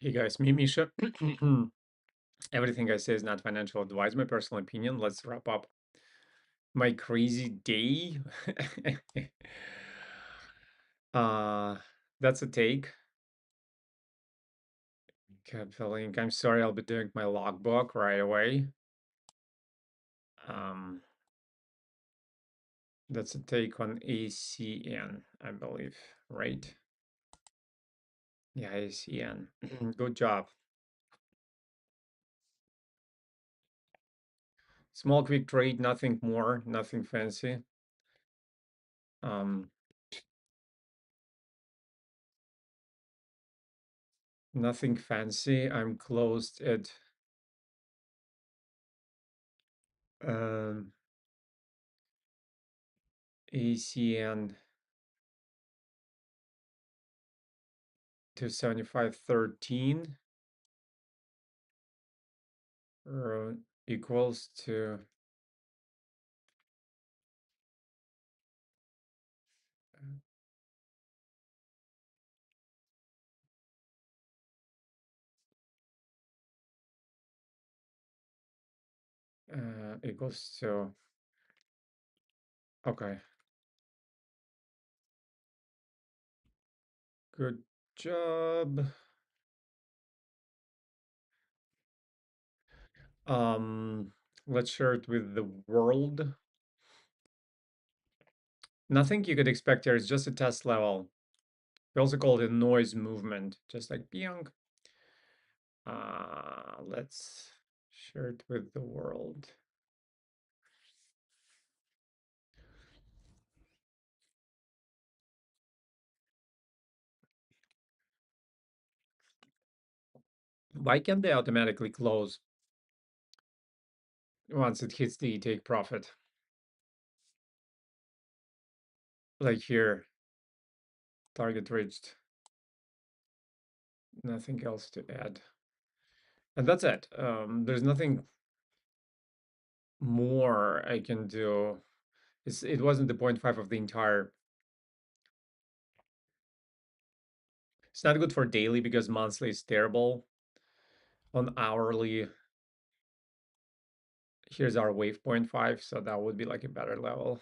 Hey guys, me Misha. Everything I say is not financial advice, my personal opinion. Let's wrap up my crazy day. uh that's a take. Capital Link. I'm sorry, I'll be doing my logbook right away. Um that's a take on ACN, I believe, right? Yeah, ACN. Good job. Small quick trade, nothing more, nothing fancy. Um Nothing fancy. I'm closed at um ACN to 7513 equals to equals to okay. Good job. Um let's share it with the world. Nothing you could expect here is just a test level. We also call it a noise movement, just like Pyong. Let's share it with the world. Why can't they automatically close once it hits the take profit? Like here, target reached. Nothing else to add. And that's it. There's nothing more I can do. It wasn't the 0.5 of the entire. It's not good for daily because monthly is terrible. On hourly, here's our wave 0.5, so that would be like a better level.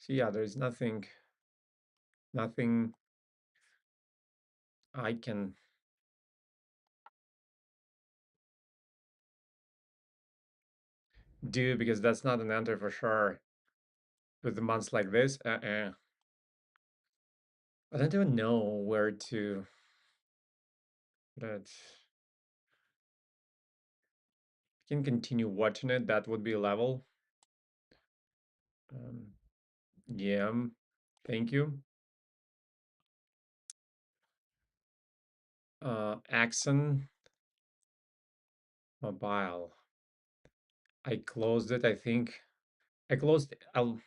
So yeah, there's nothing I can do because that's not an enter for sure. With the months like this, I don't even know where to. But can continue watching it. That would be a level. Um, yeah, thank you. Axon Mobile. I closed it, I think. I closed, I'll,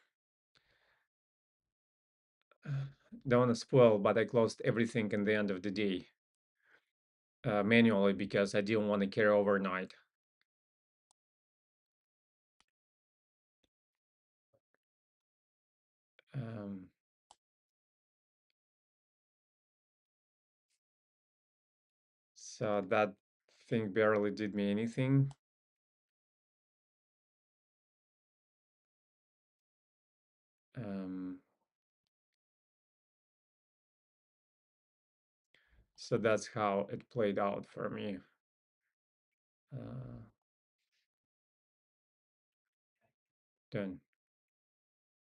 don't want to spoil, but I closed everything in the end of the day manually because I didn't want to carry overnight. Um, so that thing barely did me anything. Um, so that's how it played out for me. Uh, then,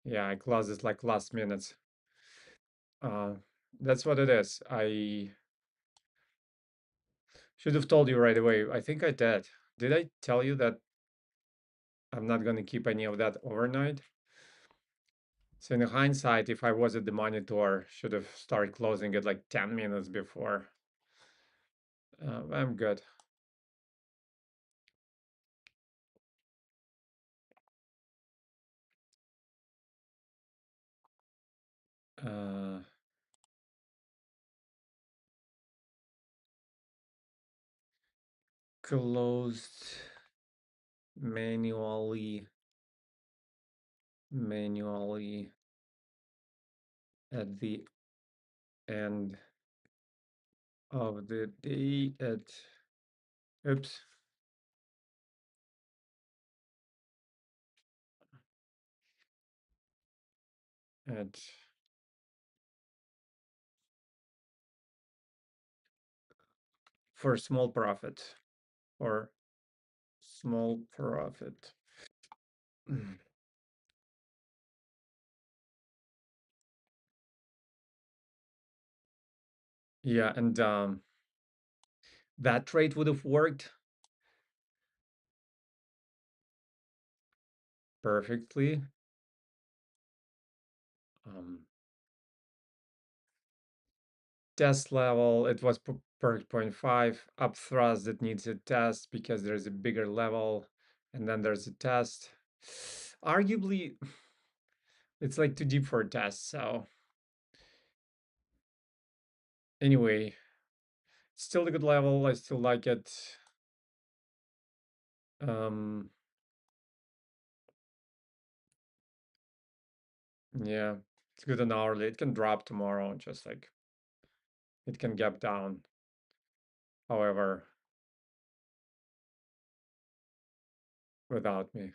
yeah, I closed it like last minute. Uh, that's what it is. I should have told you right away. I think I did. Did I tell you that I'm not going to keep any of that overnight? So in hindsight, if I was at the monitor, should have started closing it like 10 minutes before. I'm good. Uh, Closed manually at the end of the day at, oops, at for small profit or small profit. Yeah, and that trade would have worked perfectly. Um, Test level, it was per 0.5 up thrust that needs a test because there's a bigger level, and then there's a test. Arguably, it's like too deep for a test. So anyway, still a good level. I still like it. Um, yeah, it's good an hourly. It can drop tomorrow, just like it can gap down. However, without me.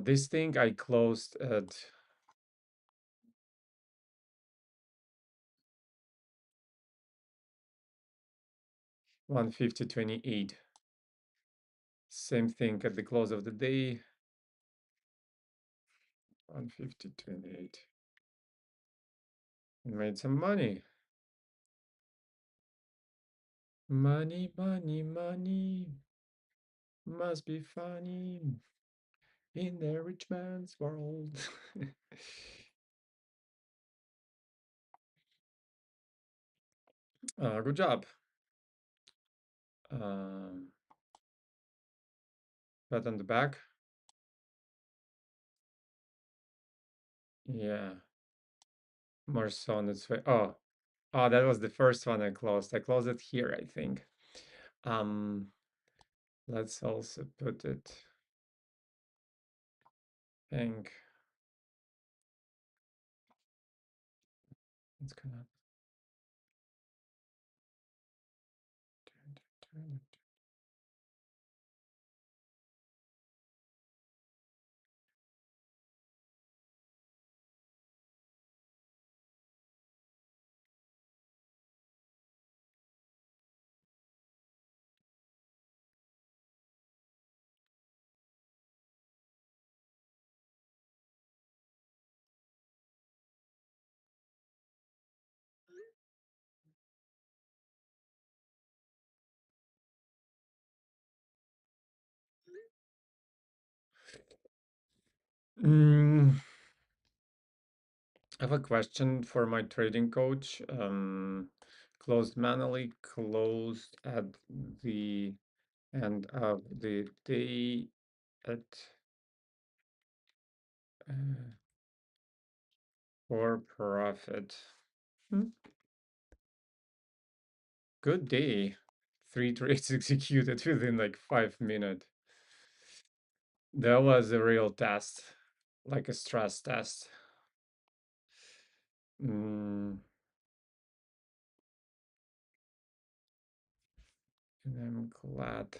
This thing I closed at 150.28. Same thing at the close of the day, 150.28. Made some money. Money, money, money. Must be funny in the rich man's world. Good job. Um, pat on the back. Yeah. More so on its way. Oh, oh, that was the first one I closed. I closed it here, I think. Um, let's also put it. Think it's gonna turn it. Mm, I have a question for my trading coach. Closed manually, closed at the end of the day at uh, for profit. Hmm, good day. Three trades executed within like 5 minutes. That was a real test, like a stress test. Mm, and I'm glad.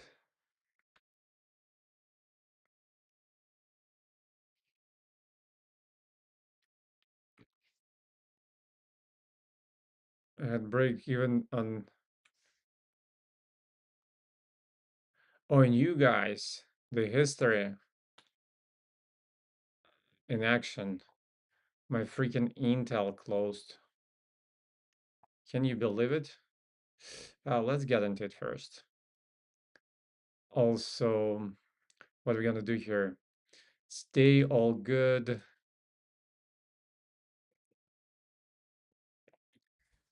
I had break even on. Oh, and you guys, the history in action. My freaking Intel closed. Can you believe it? Let's get into it first. Also, what are we gonna do here? Stay all good.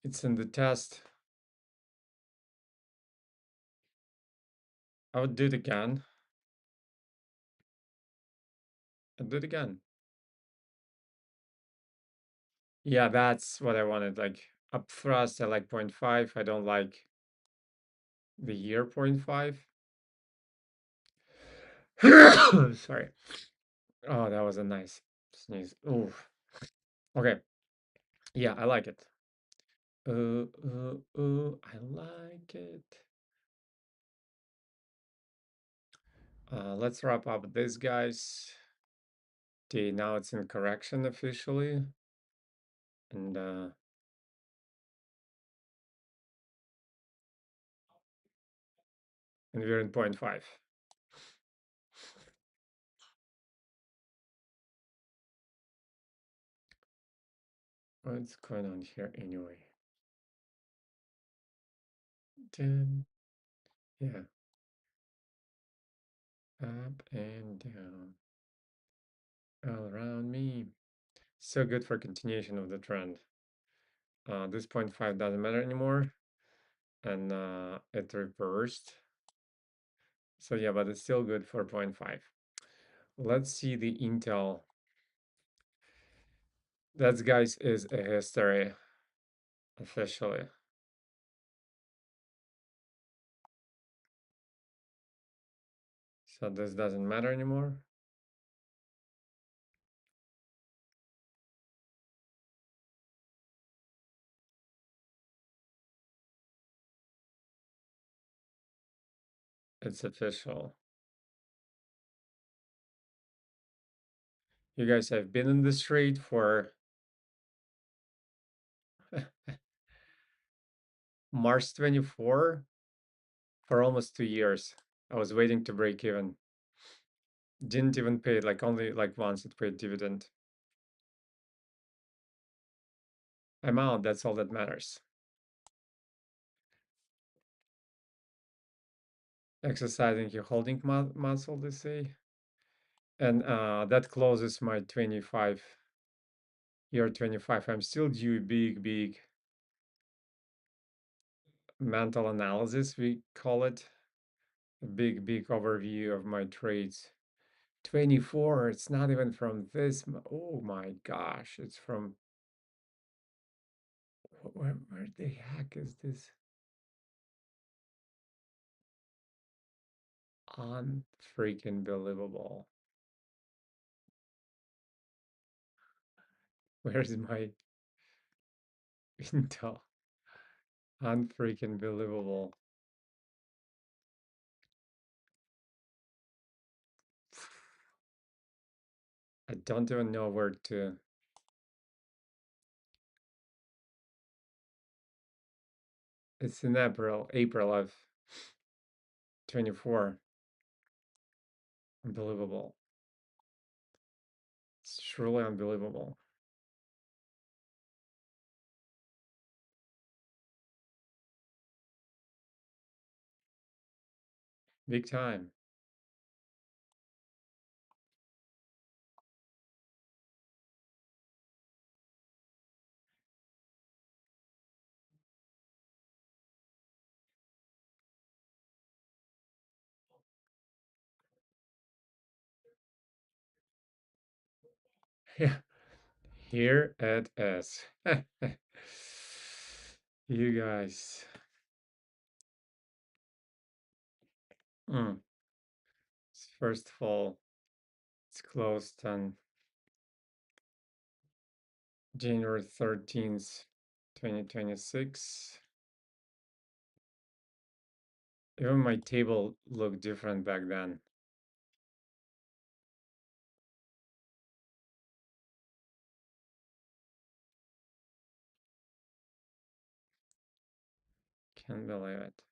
It's in the test. I would do it again. I'd do it again. Yeah, that's what I wanted. Like up thrust, I like 0.5. I don't like the year 0.5. Sorry. Oh, that was a nice sneeze. Ooh. Okay. Yeah, I like it. I like it. Let's wrap up this, guys. Okay, now it's in correction officially, and we're in point five. What's going on here anyway? Then, yeah, up and down, all around me. So good for continuation of the trend. This point five doesn't matter anymore, and it reversed. So yeah, but it's still good for point five. Let's see the Intel. That, guys, is a history officially. So this doesn't matter anymore. It's official. You guys have been in this trade for March 24 for almost 2 years. I was waiting to break even. Didn't even pay, like only like once it paid dividend. I'm out, that's all that matters. Exercising your holding muscle, they say. And that closes my 25 year 25. I'm still due big mental analysis, we call it. A big overview of my trades. 24, it's not even from this. Oh my gosh, it's from where the heck is this? Unfreaking believable. Where's my Intel? Unfreaking believable. I don't even know where to. It's in April of 24. Unbelievable. It's truly unbelievable. Big time. Yeah, here it is. You guys. Mm. First of all, it's closed on January 13th, 2026. Even my table looked different back then. Can't believe it.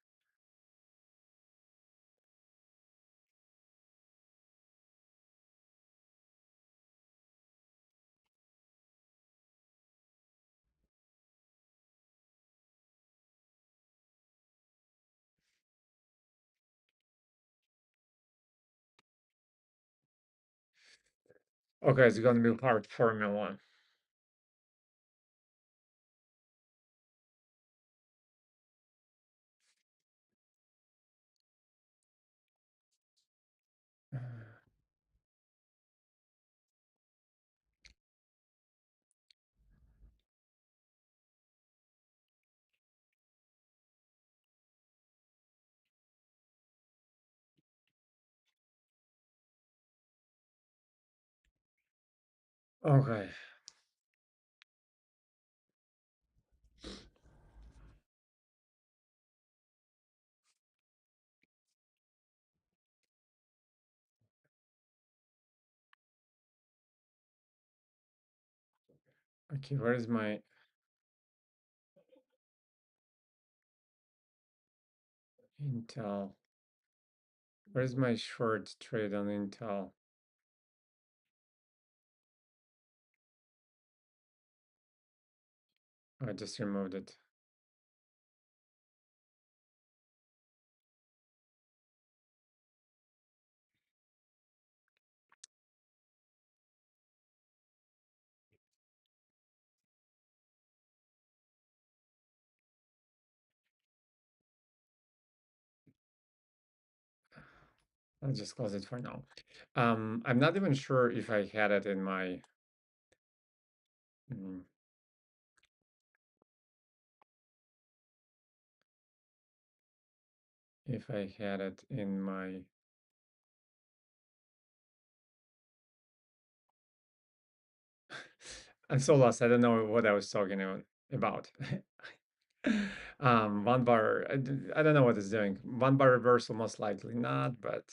Okay, it's gonna be part Formula. Okay. Okay, where is my Intel? Where's my short trade on Intel? I just removed it. I'll just close it for now. I'm not even sure if I had it in my. mm, if I had it in my. I'm so lost. I don't know what I was talking about. One bar. I don't know what it's doing. One bar reversal, most likely not, but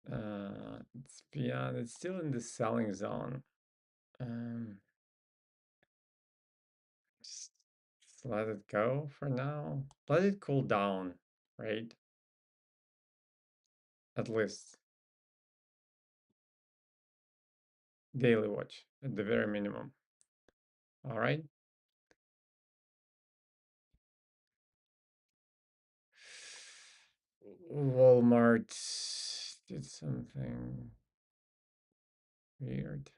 it's beyond. It's still in the selling zone. Um, just let it go for now. Let it cool down, right? At least daily watch at the very minimum. All right. Walmart did something weird.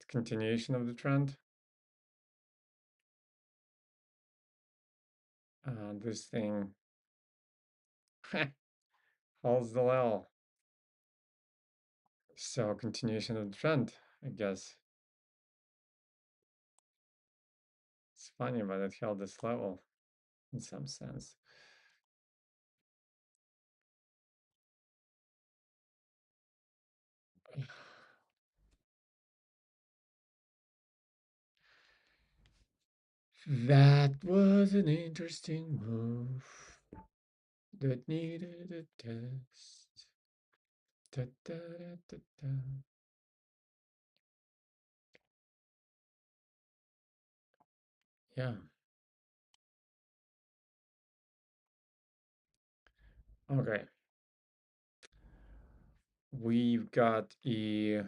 Continuation of the trend. This thing holds the level. So continuation of the trend, I guess. It's funny, but it held this level in some sense. That was an interesting move that needed a test. Da, da, da, da, da. Yeah. Okay. We've got a yeah.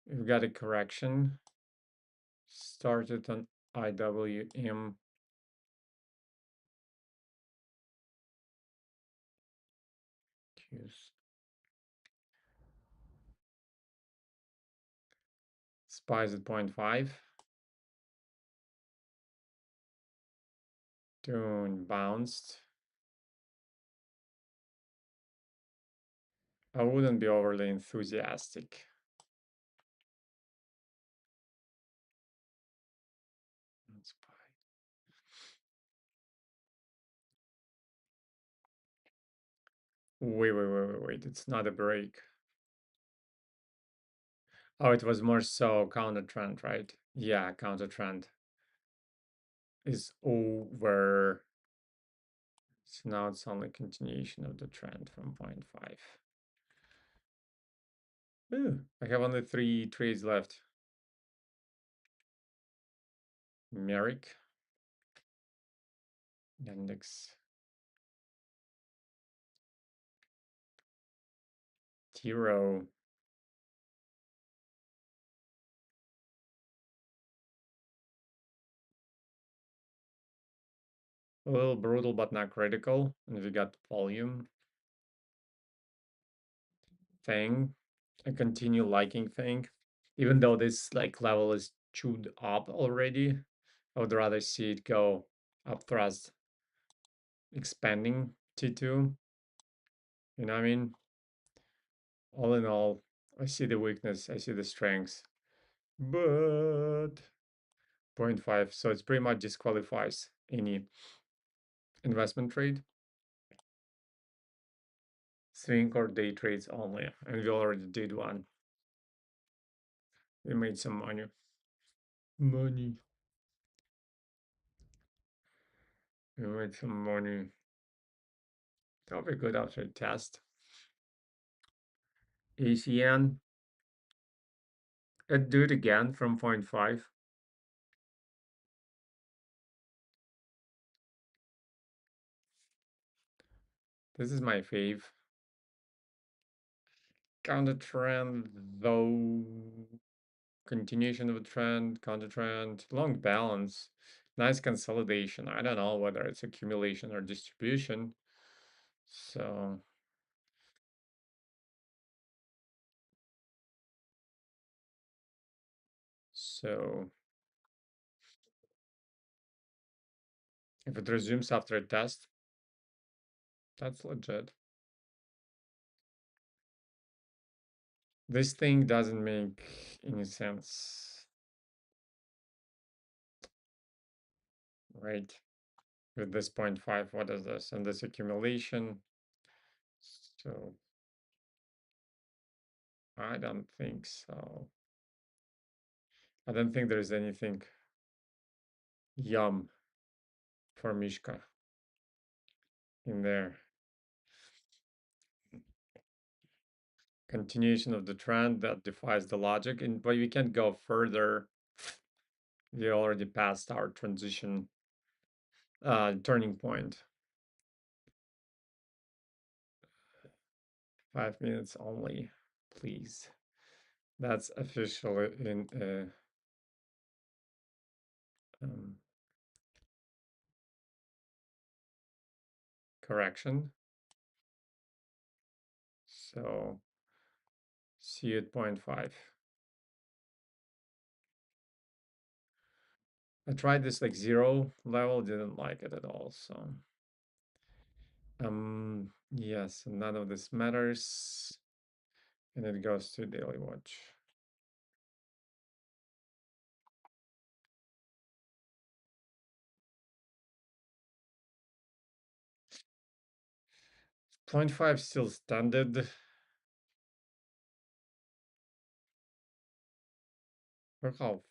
We've got a correction started on IWM. Choose spies at 0.5. Tune bounced. I wouldn't be overly enthusiastic. Spy. Wait. It's not a break. Oh, it was more so counter trend, right? Yeah, counter trend is over. So now it's only continuation of the trend from 0.5. Ooh, I have only 3 trades left. Merrick, index, Tiro. A little brutal, but not critical. And we got volume thing, a continue liking thing. Even though this like level is chewed up already, I would rather see it go up thrust, expanding T2. You know what I mean? All in all, I see the weakness, I see the strengths, but 0.5, so it's pretty much disqualifies any investment trade. swing or day trades only, and we already did one. We made some money. Money. We made some money. That'll be good after the test. ACN. Do it again from 0.5. This is my fave. Counter trend, though. Continuation of a trend, counter trend, long balance, nice consolidation. I don't know whether it's accumulation or distribution. So, so if it resumes after a test, that's legit. This thing doesn't make any sense, right? With this 0.5, what is this? And this accumulation. So I don't think so. I don't think there's anything yum for Mishka in there. Continuation of the trend that defies the logic, and but we can't go further. We already passed our transition turning point. 5 minutes only, please. That's officially in correction. So see you at 0.5. I tried this like 0 level, didn't like it at all. So yes, none of this matters. And it goes to daily watch. Point 0.5 still standard. Look how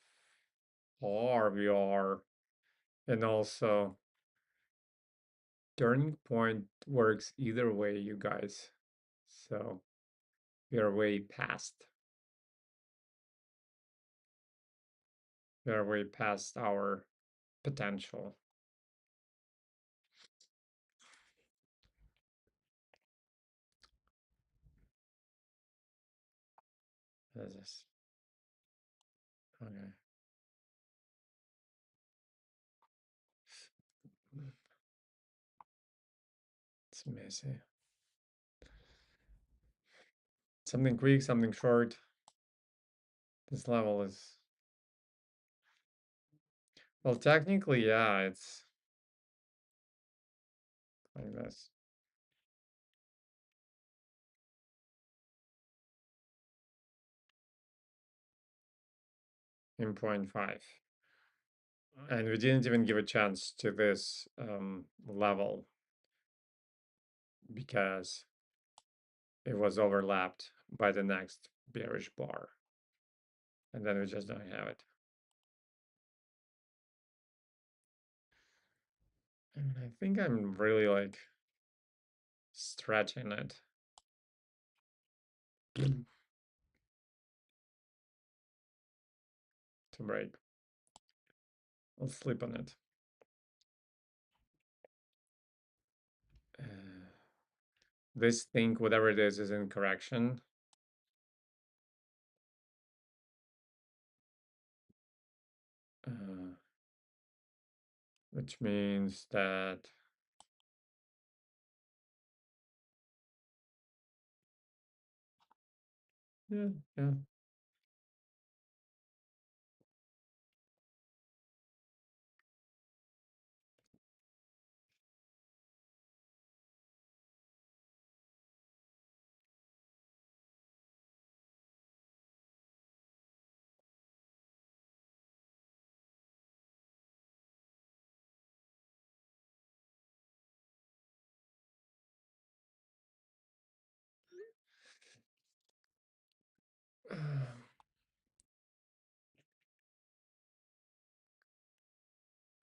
far we are. And also, turning point works either way, you guys. So we are way past. We are way past our potential. What is this? Okay. It's messy. Something quick, something short. This level is, well, technically, yeah, it's like this. In 0.5. And we didn't even give a chance to this level because it was overlapped by the next bearish bar. And then we just don't have it. And I think I'm really like stretching it. To break. I'll sleep on it. This thing, whatever it is in correction. Which means that yeah.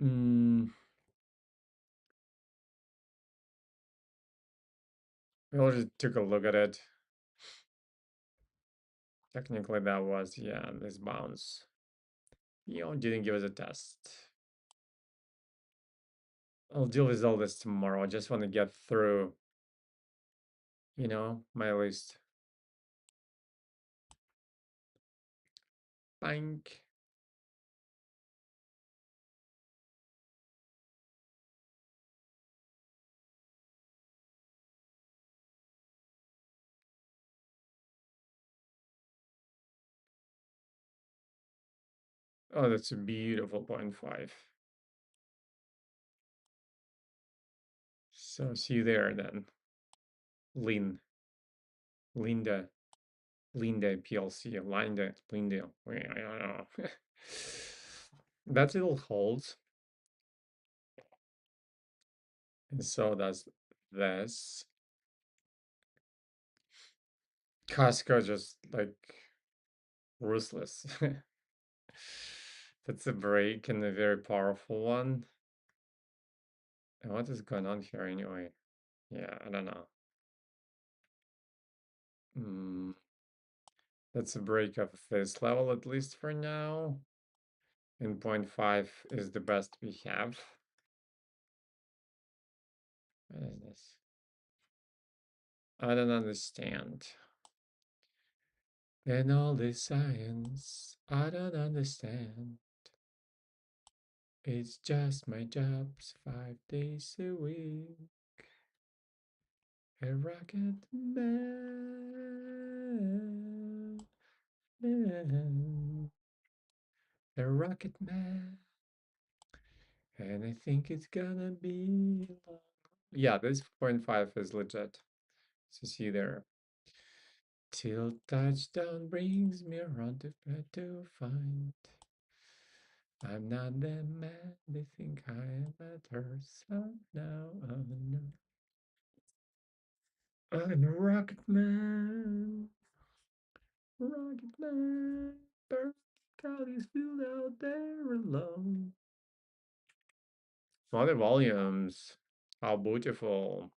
Mm, we'll just took a look at it. Technically, that was, yeah, this bounce. Didn't give us a test. I'll deal with all this tomorrow. I just want to get through, my list. Bank. Oh, that's a beautiful 0.5. So see you there then. Lin. Linda. Linda PLC. Linda. Wait, I don't know. That still holds. And so does this. Costco just like ruthless. That's a break and a very powerful one. And what is going on here anyway? Yeah, I don't know. Mm, that's a break of this level at least for now. And 0.5 is the best we have. What is this? I don't understand. And all this science, I don't understand. It's just my job's 5 days a week. A rocket man. A rocket man. And I think it's gonna be long. Yeah, this 0.5 is legit. So see there. Till touchdown brings me around to find I'm not the man they think I am at her side now. Oh no. I'm a rocket man. Rocket man. Burn Cali's field out there alone. Smaller volumes. How beautiful.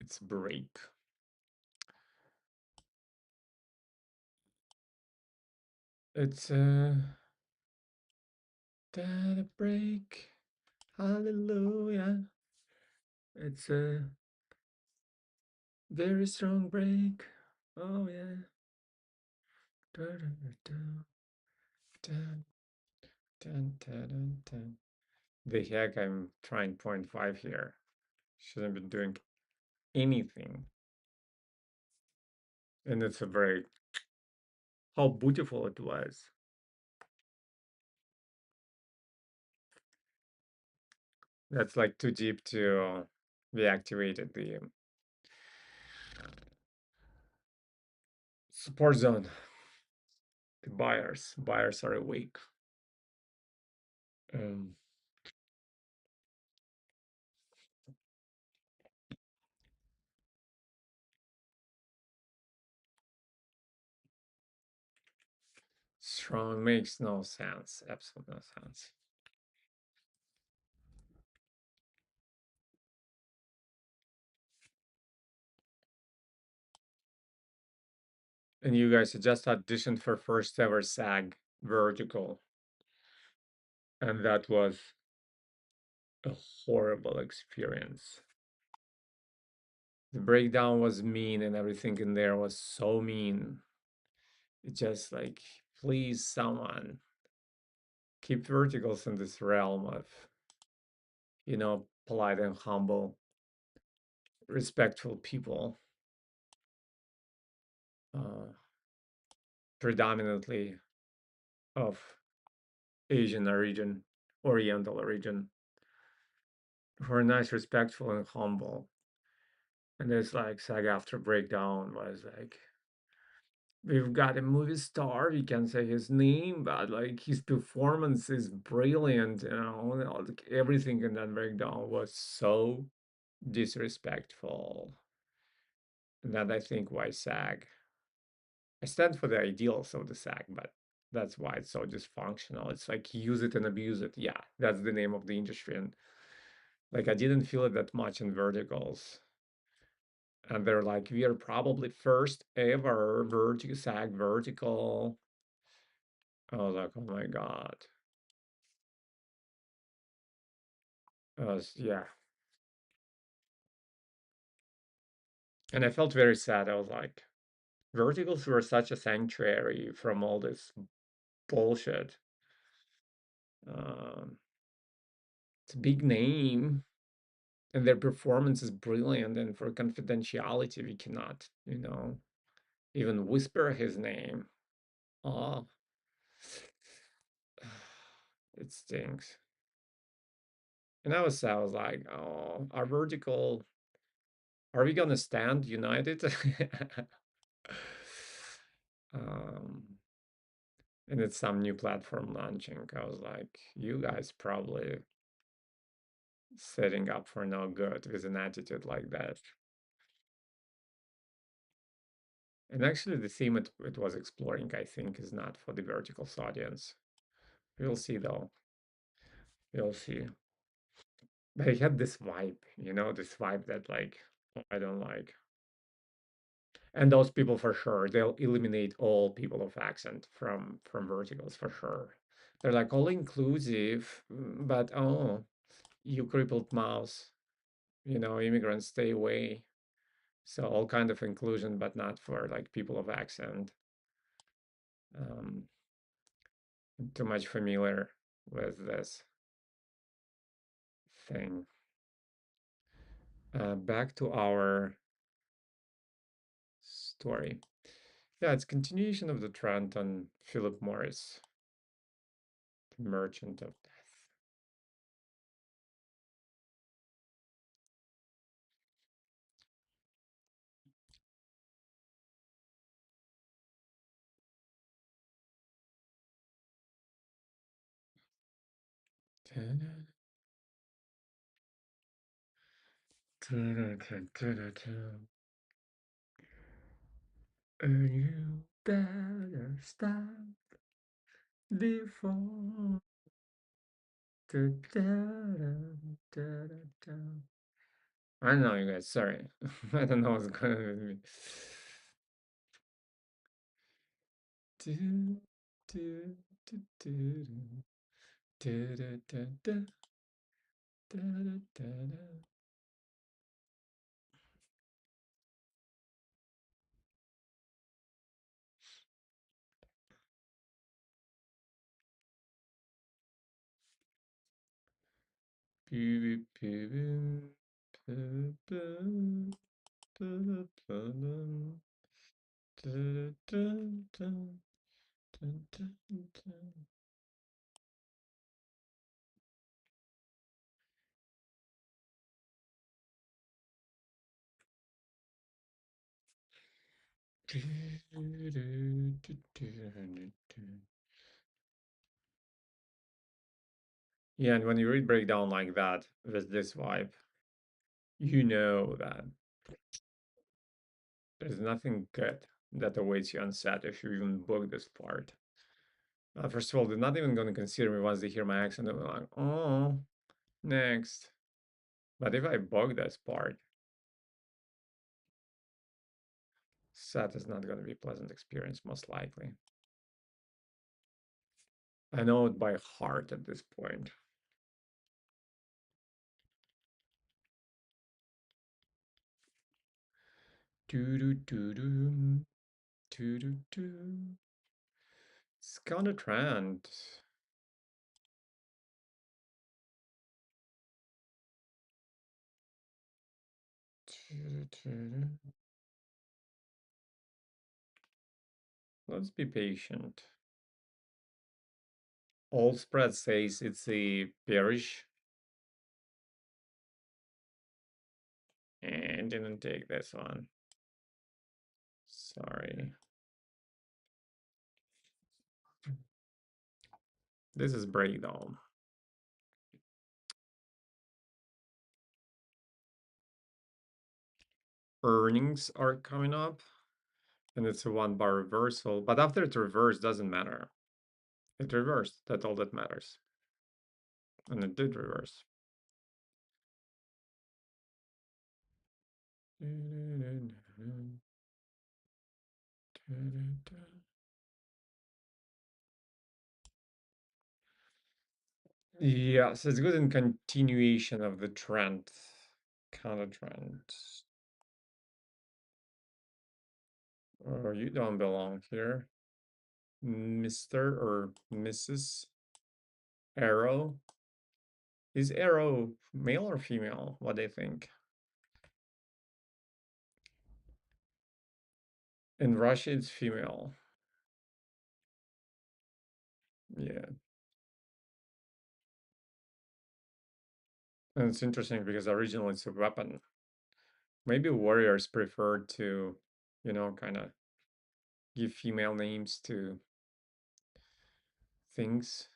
It's break. It's that a break. Hallelujah. It's a very strong break. Oh yeah. Dun, dun, dun, dun, dun, dun, dun. The heck, I'm trying 0.5 here. Shouldn't be doing anything. And it's a break. How beautiful it was. That's like too deep to be activated the support zone. The buyers are awake. Um, Strong makes no sense. Absolutely no sense. And you guys had just auditioned for first ever SAG vertical, and that was a horrible experience. The breakdown was mean, and everything in there was so mean. It's just like, please, someone keep verticals in this realm of, polite and humble, respectful people, uh, predominantly of Asian origin, Oriental origin, who are nice, respectful, and humble. And it's like SAG after breakdown was like, we've got a movie star, we can say his name, but like his performance is brilliant, like, everything in that breakdown was so disrespectful. That I think why SAG. I stand for the ideals of the SAG, but that's why it's so dysfunctional. It's like use it and abuse it. Yeah, that's the name of the industry. And like I didn't feel it that much in verticals. And they're like, we are probably first ever vertical SAG vertical. I was like, oh my God. Yeah. And I felt very sad. I was like, verticals were such a sanctuary from all this bullshit. Um, it's a big name and their performance is brilliant. And for confidentiality, we cannot, even whisper his name. Oh, it stinks. And I was like, oh, our vertical, are we gonna stand united? um, and it's some new platform launching. I was like, you guys probably setting up for no good with an attitude like that. And actually, the theme it was exploring, I think, is not for the verticals audience. We'll see, though. We'll see. But it had this vibe, this vibe that, like, I don't like. And those people, for sure, they'll eliminate all people of accent from verticals, for sure. They're like all inclusive, but oh, you crippled mouse, immigrants stay away. So all kind of inclusion, but not for like people of accent. Um, too much familiar with this thing. Back to our story. Yeah, it's continuation of the trend on Philip Morris, the Merchant of Death. And you better stop before. I don't know, you guys. Sorry, I don't know what's going on with me. Do, do, do, do, do, do, do, do, do, do, do, do. Boo, boo, boo, boo, boo, boo, boo, boo, do, do, do, do, do, do. Yeah, and when you read breakdown like that with this vibe, you know that there's nothing good that awaits you on set if you even book this part. First of all, they're not even going to consider me once they hear my accent. They're like, oh, next. But if I book this part, set is not going to be a pleasant experience, most likely. I know it by heart at this point. Do do do do do do do. It's kind of trend. Let's be patient. All spread says it's a bearish and didn't take this one. Sorry. This is breakdown. earnings are coming up, and it's a 1 bar reversal. But after it reversed, doesn't matter. It reversed. That's all that matters. And it did reverse. Yes, it's good in continuation of the trend. Counter trend. Oh, you don't belong here. Mr. or Mrs. Arrow. Is Arrow male or female? What do you think? In Russia, it's female. Yeah. And it's interesting because originally it's a weapon. Maybe warriors prefer to, kind of give female names to things.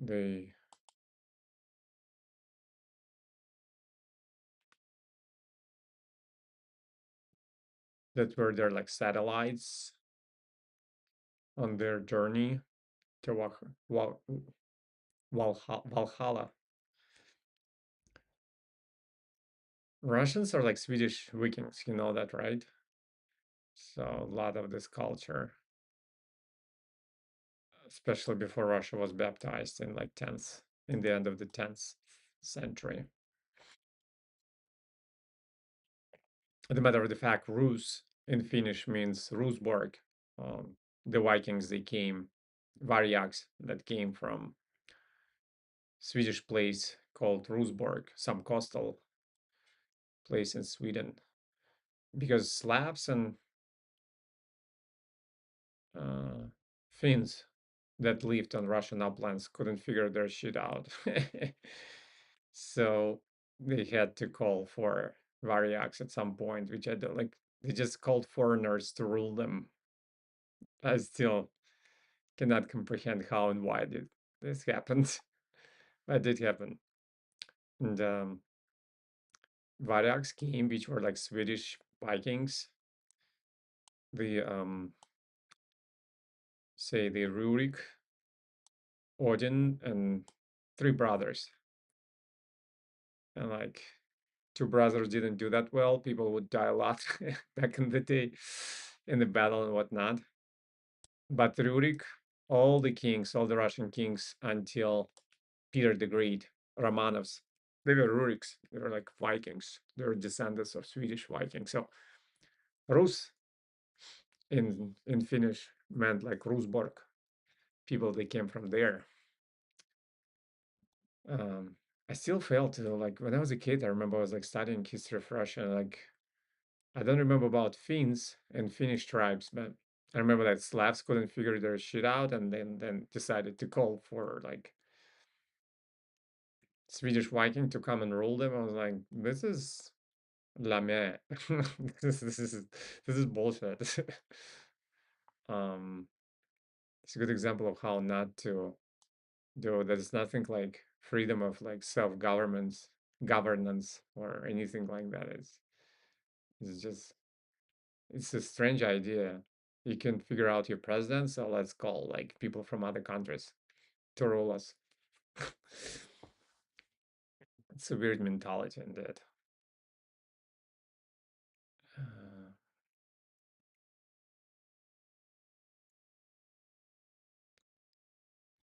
They that were their like satellites on their journey to Valhalla. Russians are like Swedish Vikings, you know that, right? So a lot of this culture, especially before Russia was baptized in like 10th, in the end of the 10th century. The matter of the fact, Rus in Finnish means Rusborg. The Vikings, they came, Varyaks, that came from Swedish place called Rusborg, some coastal place in Sweden, because Slavs and uh, Finns that lived on Russian uplands couldn't figure their shit out. So they had to call for Varyaks at some point, which I don't like. They just called foreigners to rule them. I still cannot comprehend how and why did this happened, but it did happen. And Varyaks came, which were like Swedish Vikings. The say the Rurik, Odin, and three brothers. And like two brothers didn't do that well. People would die a lot back in the day in the battle and whatnot. But Rurik, all the kings, all the Russian kings until Peter the Great, Romanovs, they were Ruriks. They were like Vikings. They were descendants of Swedish Vikings. So Rus in Finnish meant like Rusborg. People they came from there. Um, I still fail to like when I was a kid. I remember I was like studying history of Russia. Like I don't remember about Finns and Finnish tribes, but I remember that Slavs couldn't figure their shit out, and then decided to call for like Swedish Viking to come and rule them. I was like, this is lame. This is bullshit. um, it's a good example of how not to do. There's nothing like freedom of like self-government, governance, or anything like that. It's just it's a strange idea. You can figure out your president, so let's call like people from other countries to rule us. It's a weird mentality indeed. Uh,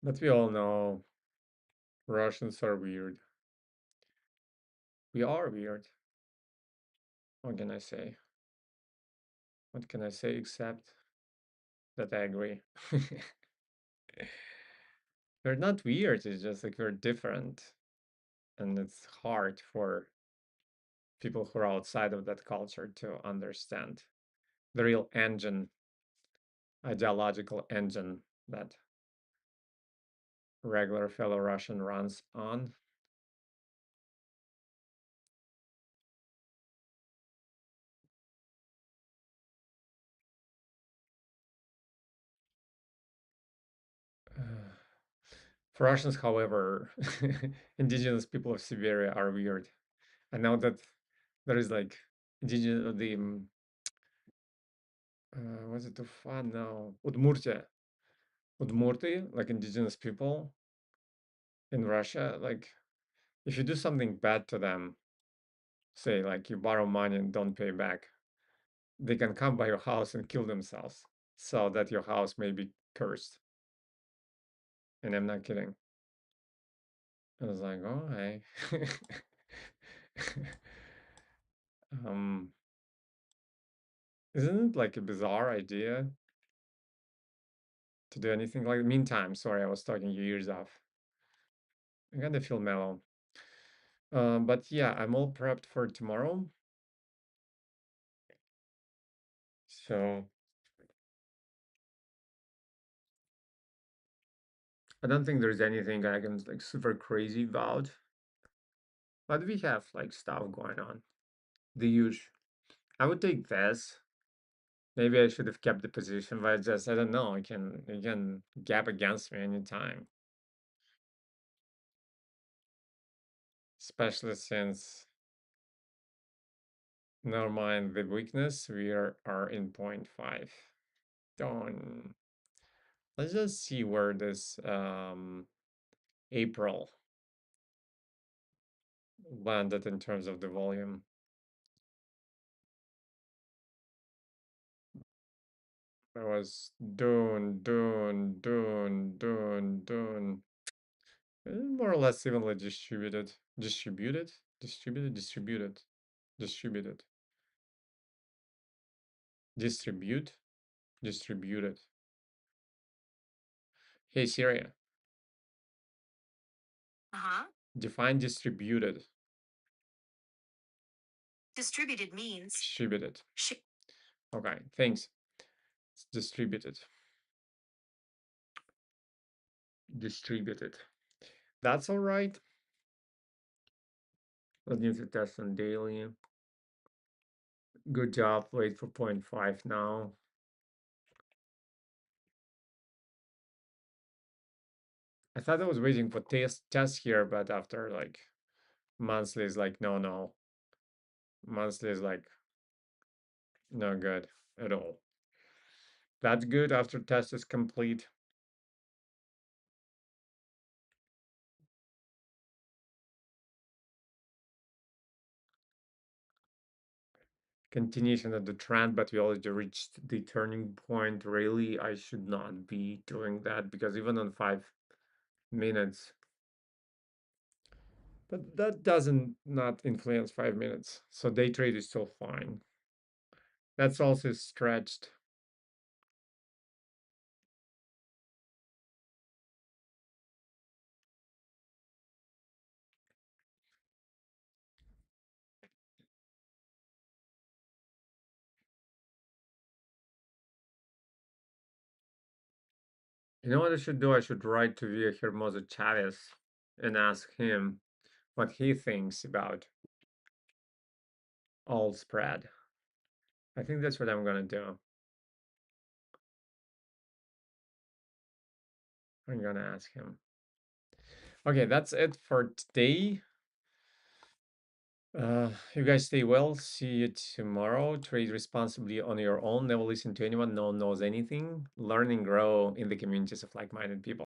but we all know Russians are weird. We are weird. What can I say? What can I say except that I agree? We're not weird, it's just like we're different. And it's hard for people who are outside of that culture to understand the real engine, ideological engine that regular fellow Russian runs on. For Russians, however, indigenous people of Siberia are weird. I know that there is like indigenous the what's it Ufa? No, Udmurtia, Udmurti, like indigenous people in Russia. Like if you do something bad to them, say like you borrow money and don't pay back, they can come by your house and kill themselves so that your house may be cursed. And I'm not kidding. I was like, oh, hey. um, isn't it like a bizarre idea to do anything like? Meantime, sorry, I was talking your ears off. I gotta feel mellow. But yeah, I'm all prepped for tomorrow. So I don't think there's anything I can like super crazy about. But we have like stuff going on. The huge. I would take this. Maybe I should have kept the position, but I don't know. It can gap against me anytime. Especially since never mind the weakness, are in point 0.5. Don't. Let's just see where this April landed in terms of the volume. I was doing more or less evenly distributed. Distributed. Distribute, distributed. Hey Siri, Uh-huh. Define distributed. Distributed means distributed. Okay, thanks. It's distributed. Distributed. That's all right. Let's need to test on daily. Good job. Wait for 0.5 now. I thought I was waiting for test here, but after like monthly is like no. Monthly is like no good at all. That's good after test is complete. Continuation of the trend, but we already reached the turning point. Really, I should not be doing that because even on 5 minutes, but that doesn't not influence 5 minutes. So day trade is still fine. That's also stretched. You know what I should do? I should write to Via Hermoso Chavez and ask him what he thinks about all spread. I think that's what I'm gonna do. I'm gonna ask him. Okay, that's it for today. You guys stay well. See you tomorrow. Trade responsibly on your own. Never listen to anyone. No one knows anything. Learn and grow in the communities of like minded people.